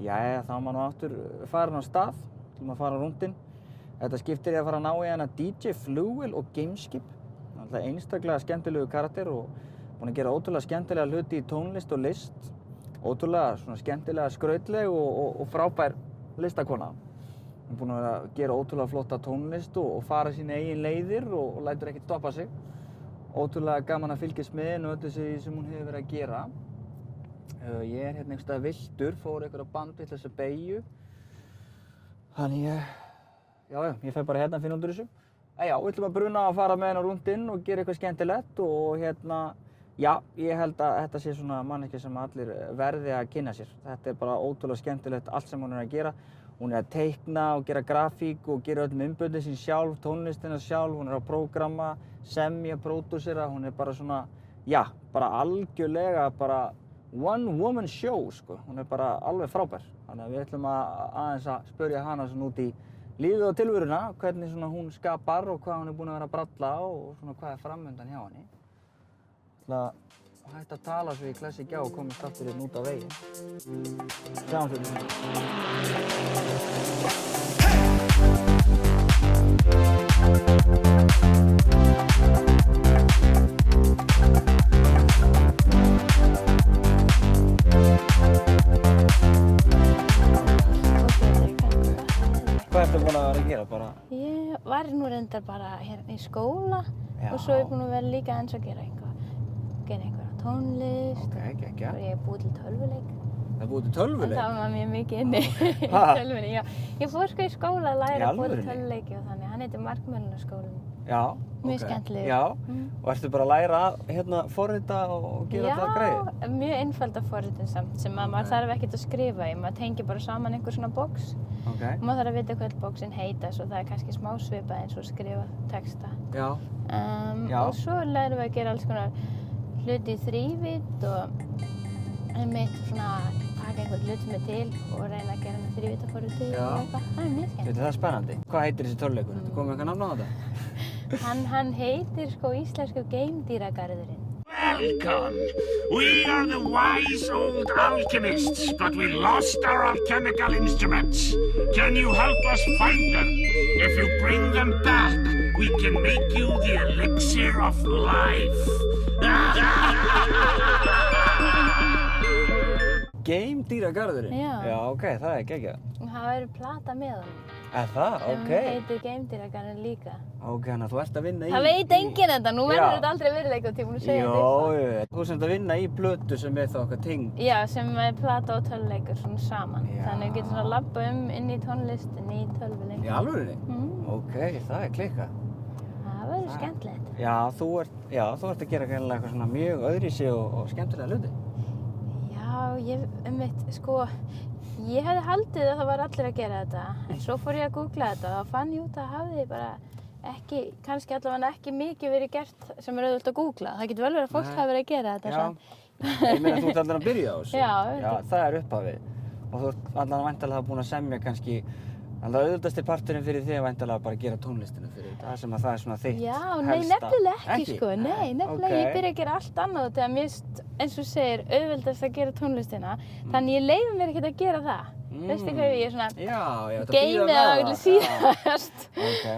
Jæja, þá maður nú aftur farin á stað, til maður fara rúndinn. Þetta skiptir ég að fara að ná í hana DJ Flugvél og Gameskip. Það er einstaklega skemmtilegu karakter og búinn að gera ótrúlega skemmtilega hluti í tónlist og list. Ótrúlega svona skemmtilega skrautleg og frábær listakona. Hún er búinn að gera ótrúlega flotta tónlist og fara sína eigin leiðir og lætur ekkert stoppa sig. Ótrúlega gaman að fylgjast með henni og öllu sem hún hefur verið að gera. Ég er hérna einhvers staðar villtur, fór einhverja bandvillausa beygju. Þannig ég fer bara hérna að finna út úr þessu. Já, við ætlum að bruna að fara með henni rúndinn og gera eitthvað skemmtilegt og hérna, já, ég held að þetta sé svona manneskja sem allir verði að kynna sér. Þetta er bara ótrúlega skemmtilegt allt sem hún er að gera. Hún er að teikna og gera grafík og gera öllum umböndin sín sjálf, tónlistina sjálf, hún er að prógramma, semja, pródúsera, hún er bara svona, já, bara algjörlega bara one woman show, sko. Hún er bara alveg frábær. Þannig að við ætlum aðeins að spyrja hana svona út í lífið og tilveruna, hvernig svona hún skapar og hvað hún er búin að vera að bralla og svona hvað er framundan hjá henni. Ég ætla að hætta að tala svo ég klessi ekki á og komist aftur hérna út á veginn. Sjáum Hvað ertu búin að vera að gera bara? Ég var nú reyndar bara hérna í skóla og svo er ég búin að vera líka eins að gera einhverja tónlist. Ok, geggja. Og ég er búið til tölvuleik. Það er búið til tölvuleik? Það var mjög mikið inni í tölvunni, já. Ég fór sko í skóla að læra að búið til tölvuleiki og þannig, hann heitir Markmennunarskólinn. Já, Mjög skemmtilegur. Já, og ertu bara að læra að forrita og gera þetta greið? Já, mjög einfalda forritin samt sem maður þarf ekkert að skrifa í. Maður tengir bara saman einhver svona box. Ok. Og maður þarf að vita hvað boxin heita svo það er kannski smá svipað eins og skrifa texta. Já. Og svo lærum við að gera alls konar hluti í þrívídd og einmitt svona taka einhvern hlut með til og reyna að gera með þrívíddarforriti og eitthvað. Það er mjög skemmt. Það er spennandi. Hvað heitir þessi tölvuleikur? Ertu komið eitthvað nafn á þetta? Hann heitir sko íslensku Geimdýragarðurinn. Welcome! We are the wise old alchemists, but we lost our alchemical instruments. Can you help us find them? If you bring them back, we can make you the elixir of life. Geimdýragarðurinn? Já. Já, ok, það er geggjað. Það verður plata með honum. Er það? Ok. Sem heitir Geimdýragarðurinn líka. Ok, þannig að þú ert að vinna í... Það veit enginn þetta, nú verður þetta aldrei veruleika og tíma að segja þetta eitthvað. Jó, þú ert að vinna í plötu sem er þá okkar tengd. Já, sem er plata og tölvuleikur svona saman. Já. Þannig við getum svona að labba inn í tónlistinni í tölvuleik. Í alvörinni? Ok, það er klikkað. Það verður skemmtilegt. Já, þú ert að gera greinilega eitthvað svona mjög öðruvísi og skemmtilega hluti. Ég hefði haldið að það var allir að gera þetta, en svo fór ég að googla þetta og fann ég út að það hafði bara kannski allavega ekki mikið verið gert sem er auðvelt að googla. Það getur vel verið að fólk hafi verið að gera þetta. Já, ég meina þú ert allan að byrja á þessu. Já, það er upphafið. Og þú ert allan væntanlega búin að semja kannski alltaf auðvitasti parturinn fyrir þig væntanlega bara að gera tónlistina fyrir þetta, sem að það er svona þitt helsta. Já, nei, nefnilega ekki sko, nefnilega ég byrja að gera allt annað þegar mér finnst, eins og segir, auðveldast að gera tónlistina, þannig ég leyfi mér ekkert að gera það. Veistu hvað ég er svona geimið á öllu síðast.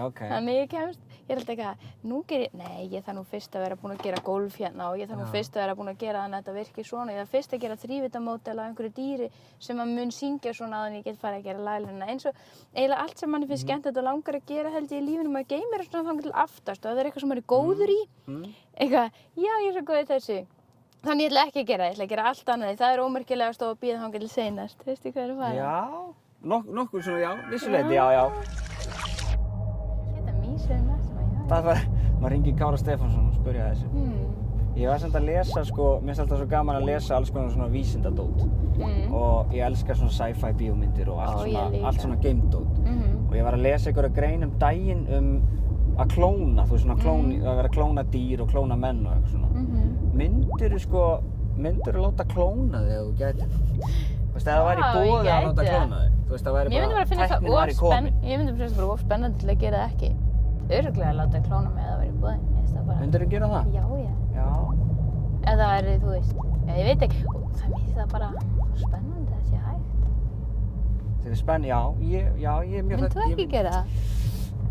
Ok. Þannig ég kemst, ég er alltaf eitthvað, ég þarf nú fyrst að vera búin að gera gólf hérna og ég þarf nú fyrst að vera búin að gera þannig að þetta virki svona. Ég þarf fyrst að gera þrívíddarmódel af einhverju dýri sem að mun syngja svona áður en ég get farið að gera laglínuna. Eins og eiginlega allt sem manni finnst skemmtilegt og langar að gera held ég í lífinu, maður geymir svona þangað til aftast og ef það er eitthvað sem maður er góður í, eitthvað, já ég er svo góð í þessu. Þannig ég ætla ekki að gera það, ég ætla að gera allt annað. Það er ómerkilegast að bíða þangað til seinast. Veistu hvað er að fara? Já, nokkur svona, já, vissuleyti, já. Þetta mísum maður hringir Kára Stefánsson og spurja þessu. Ég var samt að lesa, mér finnst alltaf svo gaman að lesa alls konar svona vísindadót. Og ég elskar svona sci-fi bíómyndir og allt svona geimdót. Og ég var að lesa einhverja grein daginn að klóna, þú veist svona að vera að klóna dýr og klóna menn og eitthvað svona. Myndirðu láta klóna þig ef þú gætir? Þú veist, ef það væri í boði að láta klóna þig. Þú veist, það væri bara, tæknin væri komin. Ég myndi bara finnst það of spennandi til að gera það ekki. Örugglega að láta klóna mig ef það væri í boði. Myndirðu gera það? Já. Ef það væri, þú veist, ég veit ekki. Það mér það bara spennandi að það sé hægt. Þetta spenn, já, ég er mjög Myndi þú ekki gera það?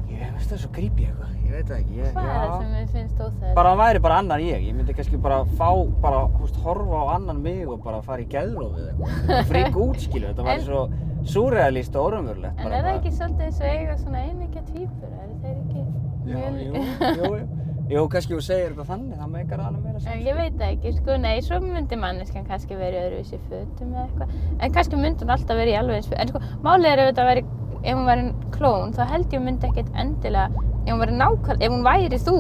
Ég veist það er svo creepy eitthvað, ég veit það ekki. Hvað er það sem þið finnst óþægilegt? Bara hann væri bara annar ég myndi kannski bara horfa á annan mig og bara fara í geðrofið eitthvað. Frík út, skilur, þetta væri svo súrrealíst og óraunverulegt. En er það ekki svolítið eins og eiga svona einmikja tvíbura? Eru þeir ekki Jú, kannski þú segir þetta þannig, það meikar alveg meira sens. Ég veit það ekki, sko, nei, svo myndi manneskjan kannski verið í öðruvísi fötum eða eitthvað. En kannski myndi hún alltaf verið í alveg eins fötum. En sko, málið er ef hún væri klón, þá held ég hún myndi ekkert endilega, ef hún væri þú,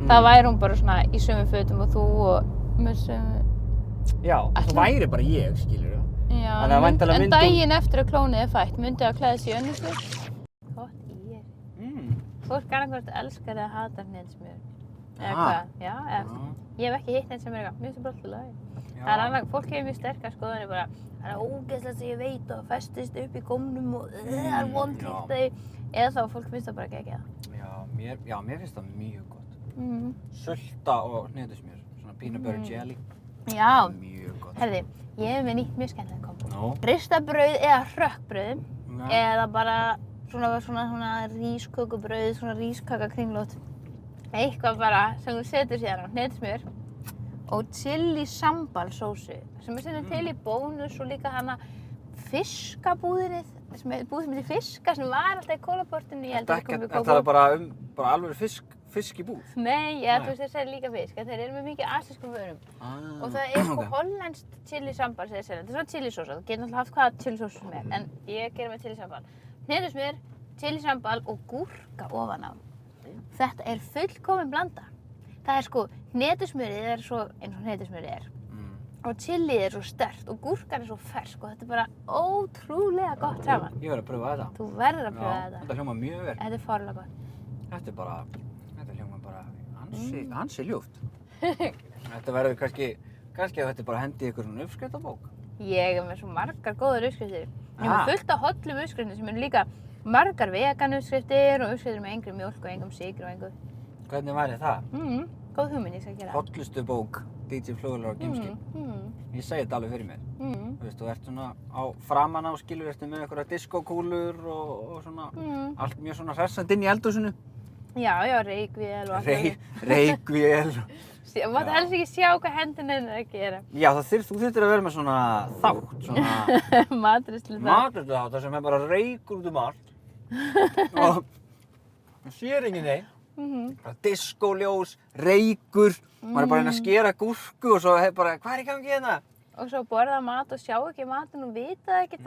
þá væri hún bara svona í sömu fötum og þú og með sömu... Já, það væri bara ég, skilur þú. Já, en daginn eftir að klónið er fætt, myndi það klæða sig í önnur föt? Gott í er. Fólk annarkvort elskar eða hatar hnetusmjör. Eða hvað? Já, ég hef ekki hitt einn sem er eitthvað, mér finnst það bara alltaf lagi. Það er annað, fólk hefur mjög sterkar skoðanir bara, það er ógeðslegt sem ég veit og festist upp í gómnum og það er vondlíkt þau. Eða þá, fólk finnst það bara geggjað. Já, mér finnst það mjög gott. Sulta og hnetusmjör, svona peanut butter jelly. Já, mjög gott. Herði, ég hef með nýtt mjög skemmtilegt kombo. Nú? Ristabrauð eða hrökkbrauð, eða bara svona rískökubrauð, svona rískakakringlót. Eitthvað bara sem þú setur síðan á hnetusmjör og chili sambal sósu sem er stundum til í Bónus og líka hana fiskabúðinni, búð sem heitir Fiska sem var alltaf í kólaportinu, ég held að það kom í Kópavog. Það er bara alveg fisk í búð? Nei, þú veist þeir selja líka fisk, en þeir eru með mikið asískum vörum. Og það er sko hollenskt chili sambal sem þeir selja, þetta er svona chili sósa, þú getur náttúrulega haft hvaða chili sósu sem er, en ég gerir með chili sambal. Hnetusmjör, chili sambal og gúrka ofan á. Þetta er fullkomin blanda. Það er sko, hnetusmjörið er svo eins og hnetusmjörið er. Og chilið er svo sterkt og gúrkan er svo fersk og þetta er bara ótrúlega gott saman. Ég verð að pröfa þetta. Þú verður að pröfa þetta. Þetta hljómar mjög vel. Þetta er fárlega gott. Þetta hljómar bara ansi ljúft. Þetta verður kannski að þetta bara hendi ykkur svona uppskriftabók. Ég er með svo margar góðar uppskriftir. Ég er með fullt af hollum uppskriftir sem eru líka margar vegan uppskriftir og uppskriftir með engri mjólk og engum sykri og engu. Hvernig væri það? Góð hugmynd, ég skal gera. Hollustu bók DJ Flugvélar og Gameskip. Ég segi þetta alveg fyrir mér. Þú veist, þú ert svona á framan á skilur, ertu með einhverja diskókúlur og svona allt mjög svona hressandi inn í eldhúsinu. Já, reykvél og allt. Reykvél. Þú mátt helst ekki sjá hvað hendina er að gera. Já, þú þurftir að vera með svona þátt, svona matreiðslu þátt, það sem er bara reykur út allt. Og það sér enginn neitt. Bara diskóljós, reykur, maður er bara að reyna að skera gúrku og svo bara, hvað er í gangi hérna? Og svo borða mat og sjá ekki matinn og vita það ekki,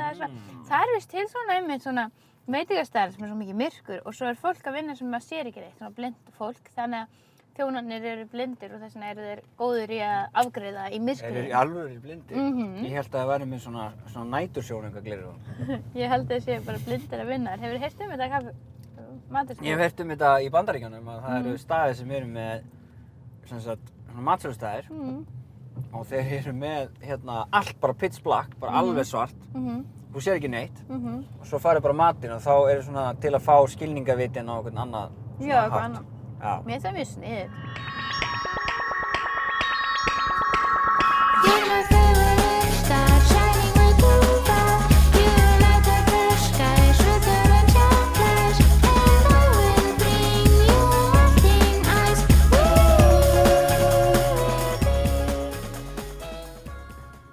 það er vist til svona einmitt svona veitingastæðar sem er svo mikið myrkur og svo er fólk að vinna sem maður sér ekki neitt, svona blind fólk, þannig að þjónarnir eru blindir og þess vegna eru þeir góðir í að afgreiða í myrkrið. Þeir eru í alvöru blindir? Ég held að það væri með svona nætursjónaukagleraugum. Ég held að það séu bara blindir að vinna. Hefurðu heyrt um þetta maturstöð? Ég hef heyrt um þetta í Bandaríkjunum að það eru staðir sem eru með svona matsölustæðir og þeir eru með hérna allt bara pitch black, bara alveg svart. Þú sér ekki neitt og svo farið bara matinn og þá eru svona til að fá skilningavitin á einhvern annað hátt. Já. Mér finnst það mjög sniðugt.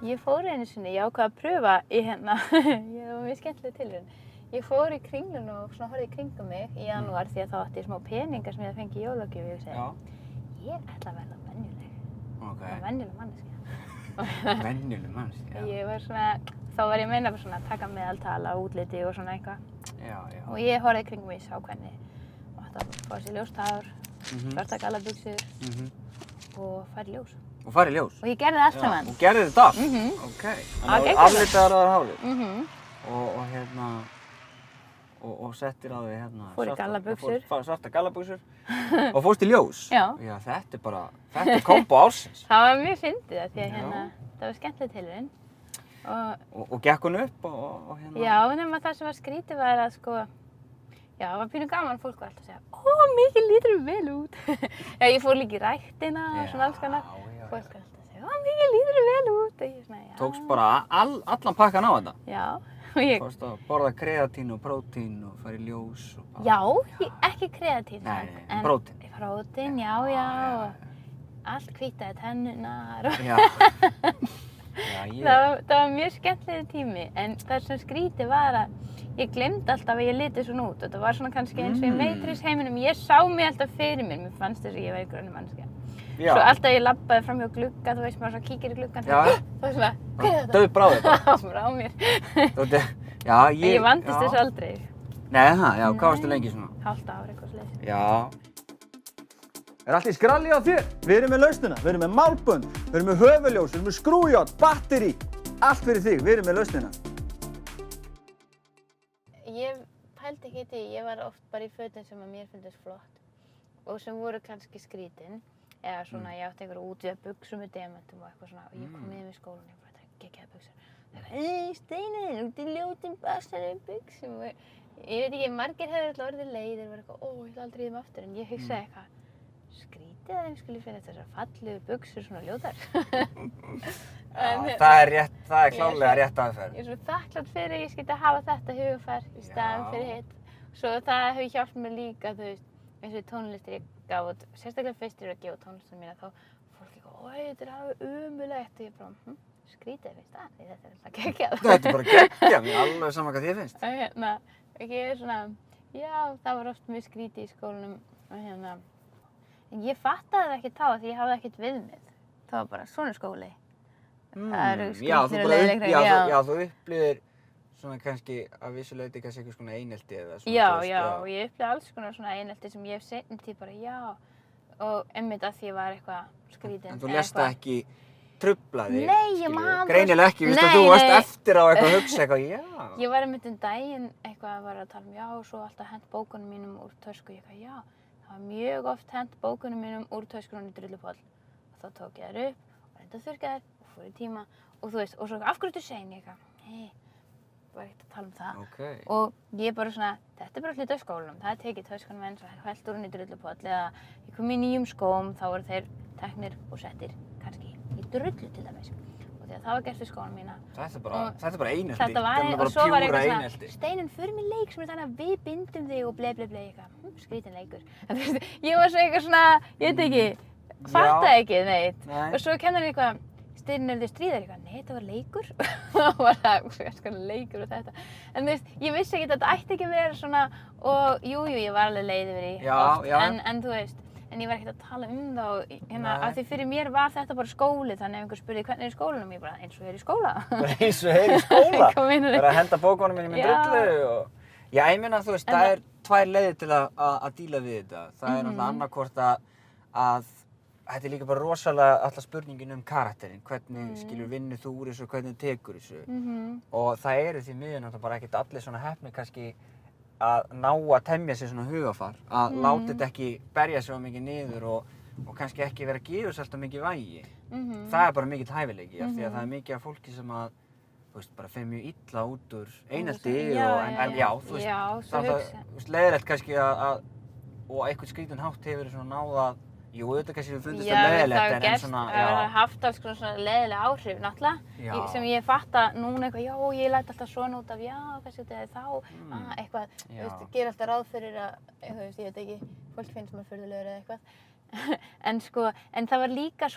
Ég fór einu sinni, ég ákvað að pröfa í hérna, það var mjög skemmtileg tilraun. Ég fór í Kringluna og svona horfði í kringum mig í janúar því að þá átti ég smá peningar sem ég hafði fengið í jólagjöf og ég segi, ég ætla að verða venjuleg. Venjuleg manneskja. Venjuleg manneskja? Ég var svona, þá var ég að meina svona að taka meðaltal á útliti og svona eitthvað. Já. Og ég horfði í kringum mig, ég sá hvernig og þetta fór sér ljóst hár, svarta gallabuxur og færi ljós. Og farið ljós? Og ég gerði allt saman. Og gerði þetta allt? Ok. Þannig að aflitaðar á hárið? Og hérna, og settir á því hérna fór í gallabuxur. Svarta gallabuxur og fórst í ljós. Já. Já, þetta er kombo ársins. Það var mjög fyndið það því að hérna, það var skemmtileg tilraun. Og gekk hún upp og hérna? Já, nema það sem var skrítið var að sko, já, það var pínu gaman, fólk var alltaf að segja, mikið lítur vel út. Já, ég fór líka í ræktina og svona alls konar. Fólk var alltaf að segja, mikið lítur vel út. Tókst bara allan pakkan á þetta? Já. Fórst að borða kreatín og prótín og fara í ljós og bara... Já, ekki kreatín. Nei, en prótín. Prótín, já. Allt hvítæði tennunar og... Já. Það var mjög skemmtilegur tími, en það sem skrítið var að ég glemdi alltaf að ég liti svona út og það var svona kannski eins og í Matrix heiminum. Ég sá mig alltaf fyrir mér fannst þess að ég var einhver önnur manneskja. Svo alltaf ég labbaði fram hjá glugga, þú veist, maður svona kíkir í gluggann. Já. Það var svona, hvað er þetta? Dauð bráðið bara. Brá mér. Já, ég vandist þess aldrei. Nei, það, já, hvað varstu lengi svona? Hálft ár, eitthvað svoleiðis. Já. Er allt í skralli á þér? Við erum með lausnina, við erum með málbönd, við erum með höfuljós, við erum með skrújárn, batteri. Allt fyrir þig, við erum með lausnina. Ég pældi ekki í því, ég var oft bara í fötum sem að mér finnst flott og sem voru kannski skrítin. Eða svona, ég átti einhverja útvíða buxur með demantum og eitthvað svona og ég kom inn í skólann og ég bara geggjaði buxur. Það var, Steinar, út í ljótum bassalegum buxum og ég veit ekki, margir hefur alltaf orðið leiðir og var eitthvað, ég ætla aldrei í þeim aftur en ég hugsaði eitthvað, skrítið að þeim skuli finna þessar fallegu buxur svona ljótar. Það er klárlega rétt aðferð. Ég er svo þakklátt fyrir að ég skyldi hafa þetta hugafar í staðinn fyrir hitt. Svo það hefur hjálpað mér líka, þú veist, eins og í tónlistir ég gaf út, sérstaklega fyrst þegar ég að gefa tónlistina mína, þá fólk eitthvað, þetta er alveg ömurlegt og ég bara, skrítið finnst það, því þetta er alltaf geggjað. Þetta er bara geggjað, mér er alveg sama hvað þér finnst. Ég er svona, já, það var oft mjög skrítið í skólanum og en ég fattaði það ekkert þá því ég hafði ekkert viðmið. Það var bara svona skóli. Það eru skrítnir og leiðilegir. Já, þú upplifir svona kannski að vissu leyti kannski einhvers konar einelti eða svona. Já, og ég upplifði alls konar svona einelti sem ég hef seinni tíð bara, og einmitt að því ég var eitthvað skrítin. En þú lést það ekki trufla þig? Nei, ég man greinilega ekki, víst að þú varst eftir á eitthvað að hugsa eitthvað, já. Ég var einmitt daginn eitthvað að vera að tala og svo alltaf hent bókunum mínum úr tösku, það var mjög oft hent bókunum mínum úr töskunum í drullupoll. Og þá tók ég þær upp og reyndi að þurrka þær og fór í tíma og þú veist, og svo af hverju ertu sein ég var ekkert að tala um það. Okay. Og ég bara svona, þetta er bara hluti af skólanum, það er tekið töskunum eins og held úr hún í drullupoll eða ég kom í nýjum skóm, þá voru þeir teknir og settir kannski í drullu til dæmis. Og því að það var gert við skólanum mína. Þetta er bara einelti. Þetta var bara og svo var pjúra eitthvað einelti. svona, Steinunn, förum í leik sem er þannig að við bindum þig og eitthvað, skrítin leikur. Ég var svo eitthvað svona, ég veit ekki, fattaði ekki neitt. Og svo kennarinn eitthvað, Steinunn, þið stríðar eitthvað, nei, þetta var leikur. Og var það, svona leikur og þetta. En þú veist, ég vissi ekki að þetta ætti ekki að vera svona og jú, ég var alveg leið yfir því oft, en þú veist, en ég var ekkert að tala um það af því fyrir mér var þetta bara skóli, þannig ef einhver spurði hvernig er í skólanum, ég bara eins og er í skóla. Eins og er í skóla? Bara að henda bókunum mínum í drullu og... Já, ég meina þú veist, það er tvær leiðir til að díla við þetta. Það er náttúrulega annarkvort að þetta er líka bara rosalega alltaf spurningin karakterinn, hvernig skilur vinnur þú úr þessu og hvernig tekur þessu. Og það eru því miður náttúrulega bara ekkert allir svona heppnir kannski að ná að temja sér svona hugafar, að láta þetta ekki berja sig of mikið niður og kannski ekki vera að gefa sér alltaf mikið vægi. Það er bara mikill hæfileiki, af því að það er mikið af fólki sem að, þú veist, bara fer mjög illa út úr einelti og þú veist, leiðilegt kannski og einhvern skrítin hátt hefur svona náð að jú, þetta kannski við fundist það leiðilegt, en svona, það hefur haft alls svona leiðileg áhrif, náttúrulega, sem ég fatta núna eitthvað, ég læt alltaf svona út af, kannski þetta er þá, eitthvað, þú veist, gera alltaf ráð fyrir að, þú veist, ég veit ekki, fólk finnst maður furðulegur eða eitthvað, en það var líka,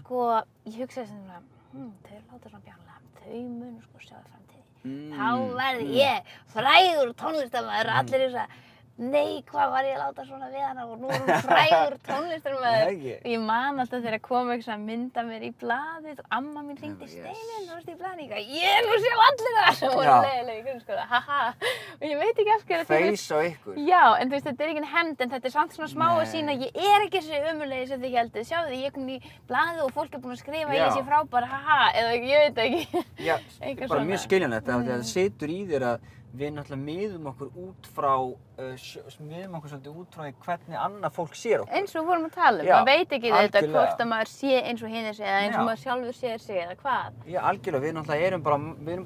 ég hugsaði svona, þau láta svona bjánlega, þau munu sjá það framtíði, þá verð ég frægur tónlistarmaður, allir þess að nei, hvað var ég að láta svona við hana og nú er hún frægur tónlistarmaður. Ég man alltaf þegar kom eitthvað að mynda mér í blaðið og amma mín hringdi Steinunn, þú varst í blaðið, ég nú sjá allir það sem voru leiðilegir í grunnskóla, haha. Og ég veit ekki af hverju Feis á ykkur. Já, en þú veist, þetta er engin hefnd, en þetta er samt svona smá að sýna ég er ekki þessi ömurlegi sem þið hélduð. Sjáðu, ég kom í blaðið og fólk er búin að skrifa ég sé frábær, haha, eða ég veit ekki. Já, bara mjög skiljanlegt af því að það situr í þér að við náttúrulega miðum okkur svolítið út frá hvernig annað fólk sér okkur. Eins og við vorum að tala um, maður veit ekki þetta hvort að maður sé eins og hinir sé eða eins og maður sjálfur sér sig eða hvað. Já, algjörlega, við náttúrulega erum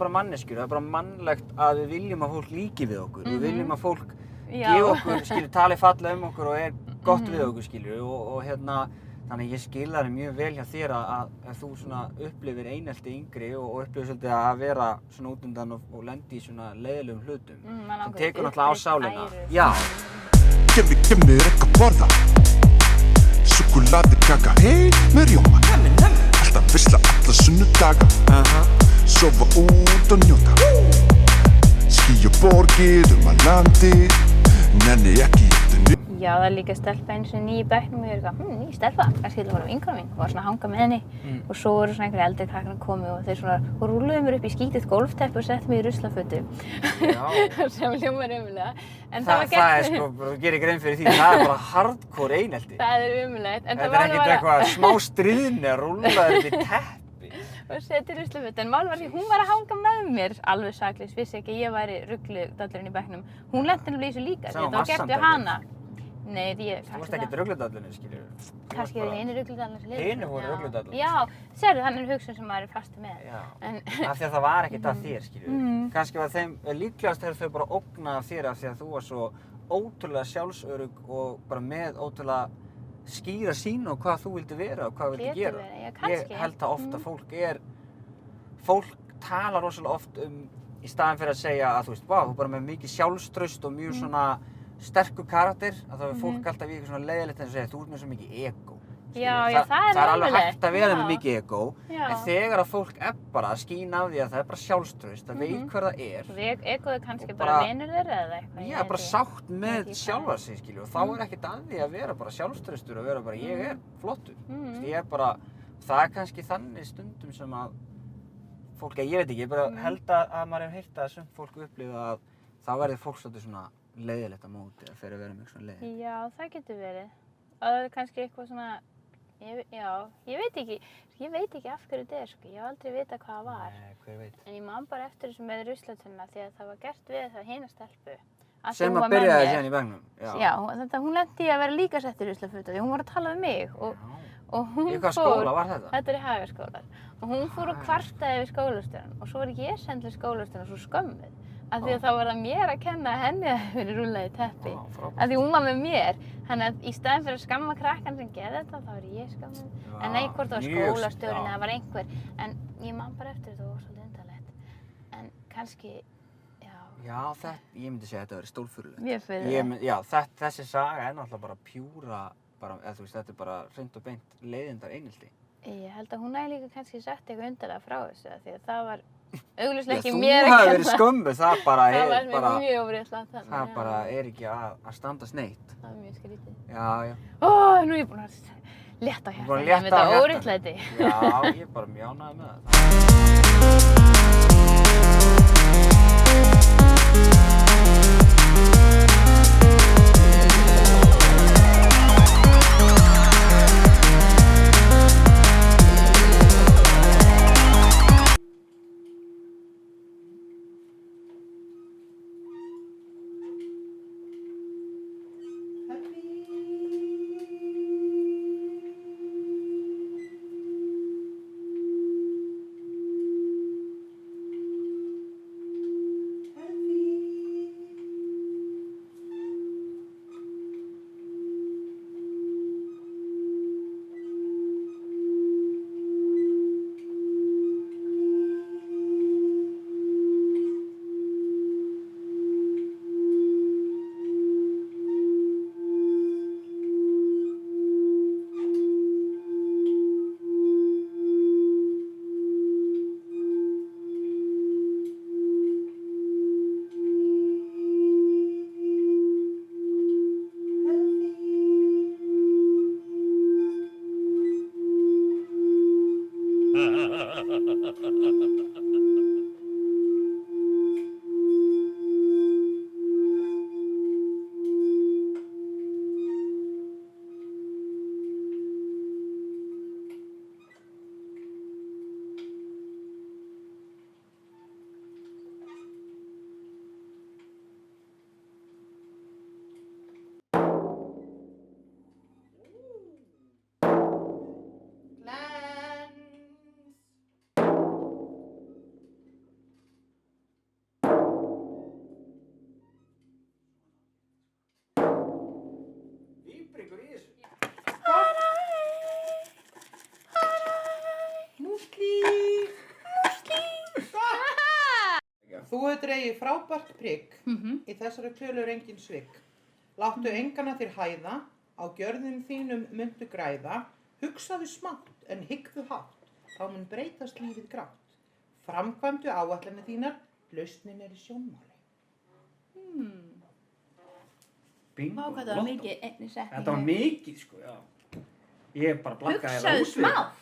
bara manneskjur, það er bara mannlegt að við viljum að fólk líki við okkur, við viljum að fólk gefa okkur, tali fallega um okkur og er gott við okkur, og Þannig ég skil það mjög vel hjá þér að þú svona upplifir einelti yngri og upplifir svolítið að vera svona út undan og lendi í svona leiðilegum hlutum. Það tekur náttúrulega á sálina. Já. Gef mér eitthvað borða. Súkkulaði kaka, með rjóma. Alltaf veisla alla sunnudaga. Sofa út og njóta. Ský og borgir að landið. Nenni ekki eftir Já, það er líka stelpa eins og ný í bekknum og ég er eitthvað, ný stelpa, kannski þetta var vinkona mín og var svona að hanga með henni og svo voru svona einhverjir eldri krakkar komið og þeir svona og rúluðu mér upp í skítið gólfteppi og settu mig í ruslafötu sem hljómar ömurlega en það var gert Það er sko, þú gerir grein fyrir því, það er bara hardcore einelti. Það er ömurlegt en Þetta er ekkert eitthvað smá stríðni að rúlla þér upp í teppi. Og setja í ruslafötu, en mál var því hún var að hanga með mér alveg saklaus, vissi ekki að ég væri rugludallurinn í bekknum. Hún lenti nefnilega í þessu líka, þetta var gert við hana. Nei, Þú varst ekkert rugludallurinn, skiljur. Kannski eru hinir rugludallar sem liður. Hinir voru rugludallar. Já, sérðu, þannig er hugsun sem maður er fastur með. Já, af því að það var ekkert að þér, skiljur. Kannski var þeim, líklegast hefur þau bara ógnað af þér af því að þú var svo ótrúlega sjálfsörugg og bara með ótrúlega skýra sýn á hvað þú vildi vera og hvað þú vildi gera. Ég held að ofta fólk talar rosalega oft í staðinn fyrir að segja að þú veist, vá, þú er bara með mikið sjálfstraust og mjög svona sterkur karakter, að þá er fólk alltaf í eitthvað svona leiðilegt en að segja þú ert með svo mikið ego. Já, það er alveg hægt að vera með mikið ego, Já. en þegar að fólk er bara að skína af því að það er bara sjálfstraust, það veit hver það er. Egoð er kannski bara vinur þeirra eða eitthvað. Já, bara sátt með sjálfa sig, skilju, og þá er ekkert að því að vera bara sjálfstraustur og vera bara ég er flottur. Ég er bara, það er kannski þannig stundum sem að fólk, ég veit ekki, ég bara held að maður hefur heyrt að sumt fólk upplifa að þá verður fólk svolítið svona leiðilegt á móti að fyrir að vera með svona leið. Já, það getur verið. Og það er kannski eitthvað svona, ég veit ekki af hverju þetta er, sko. Ég hef aldrei vitað hvað það var. Nei, hver veit. En ég man bara eftir þessu með ruslatunna því að það var gert við það hina stelpu. Sem að byrjaði síðan í bekknum? Já, hún lenti í að vera líka sett í ruslafötu því hún var að tala við mig og hún fór... Í hvað skóla var þetta? Þetta er í Hagaskóla. Og hún fór og kvartaði við skólastjórann og svo var ég send til skólastjórann svo skömmuð. Af því að þá var það mér að kenna henni að það verið rúllað í teppi. Af því hún var með mér. Þannig að í staðinn fyrir að skamma krakkan sem gerði þetta, þá var ég skammuð. En nei, hvort það var skólastjórinn eða var einhver. En ég man bara eftir þetta og var svolítið undarlegt. En kannski, Já, ég myndi segja að þetta verið stórfurðulegt. Mjög furðulegt. Já, þessi saga er náttúrulega bara pjúra, eða þú veist, þetta er bara hreint og beint leiðindar einelti. Ég held að hún hefði líka kannski sagt eitthvað undarlega frá þessu, því að það var augljóslega ekki mér að kenna. Þú hefði verið skömmuð, það bara er Það var mér mjög ófriðslega þannig. Það bara er ekki að standast neitt. Það var mjög skrítið. Já. Nú er ég búin að létta á hjartanu með þetta óréttlæti. Já, ég er bara mjög ánægður með það. eigi frábært prigg, í þessari tölu engin svik. Láttu engana þér hæða, á gjörðum þínum muntu græða, hugsaðu smátt en hyggðu hátt, þá mun breytast lífið grátt. Framkvæmdu áætlanir þínar, lausnin í sjónmáli. Vá, hvað það var mikið einni setning. Þetta var mikið, sko, já. Ég bara blakkaði Hugsaðu smátt.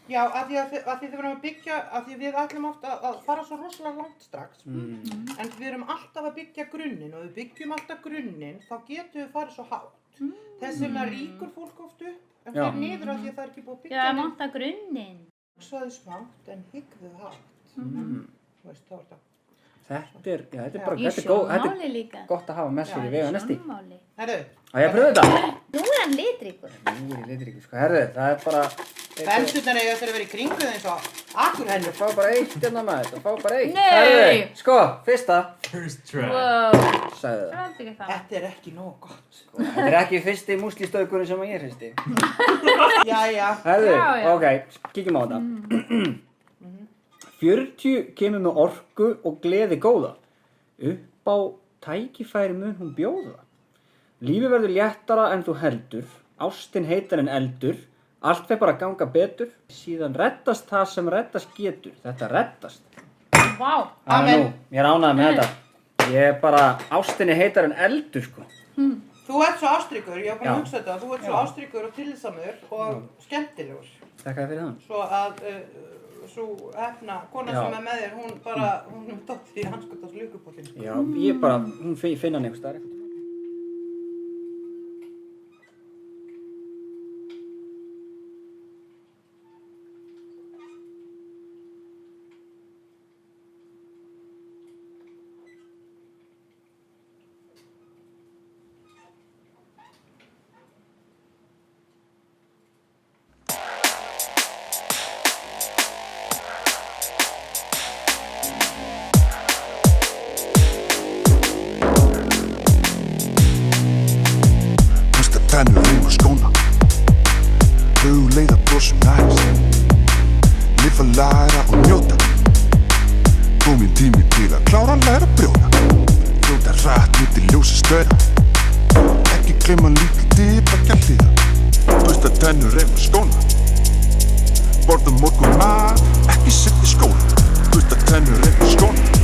Já, af því þið verðum að byggja, af því við ætlum oft að fara svo rosalega langt strax. En við erum alltaf að byggja grunninn og við byggjum alltaf grunninn, þá getum við farið svo hátt. Þess vegna ríkur fólk oft upp, en fyrir niður af því að það ekki búið að byggja. Já, það vantar grunninn. Hugsaðu smátt en hyggðu hátt. Þú veist, þá þetta. Þetta er bara, Í þetta er góð, þetta sjónmáli líka. er gott að hafa með sér í veganesti. Sjónmáli. Herðu, Á ég að pröfa þetta? Nú er hann litríkur. Nú er ég litríkur, sko, herðu, það er bara... bensurnar eiga eftir að vera í kringu eins og akurhennur. Fá bara eitt hérna maður, það fá bara eitt. Nei! Herðu, sko, fyrsta. First try. Wow. Sagði það. Það er ekki það. Þetta er ekki nóg gott. Þetta er ekki fyrsti múslístöðgurinn sem ég hristi. Jæja. Herðu, Já, já. ok, kíkjum á þetta. 40 kemur með orku og gleði góða. Upp á tækifæri mun hún bjóða. Lífið verður léttara en þú heldur. Ástin heitar en eldur. Allt fer bara að ganga betur. Síðan reddast það sem reddast getur. Þetta reddast. Vá. Það er nú, ég er ánægður með þetta. Ég er bara, ástinni heitar en eldur, sko. Þú ert svo ástríkur, ég var búin Já. að hugsa þetta. Þú ert svo ástríkur og tillitsamur og skemmtilegur. Þakka þér fyrir það. Svo að svo hefna, kona Já. sem er með þér, hún bara, hún dótt því hanskotast lukupóllin. Já, ég bara, hún finna hann einhvers staðar. Tennur ríma skóna, hugleiða brosum næst, lifa, læra og njóta. Kominn tími til að klára að læra að brjóta, fljóta rætt milli ljósa stöða. Ekki gleyma lítið dip ekki að hliða, busta tennur ríma skóna. Borða morgun mat, ekki setja í skóla, busta tennur ríma skóna.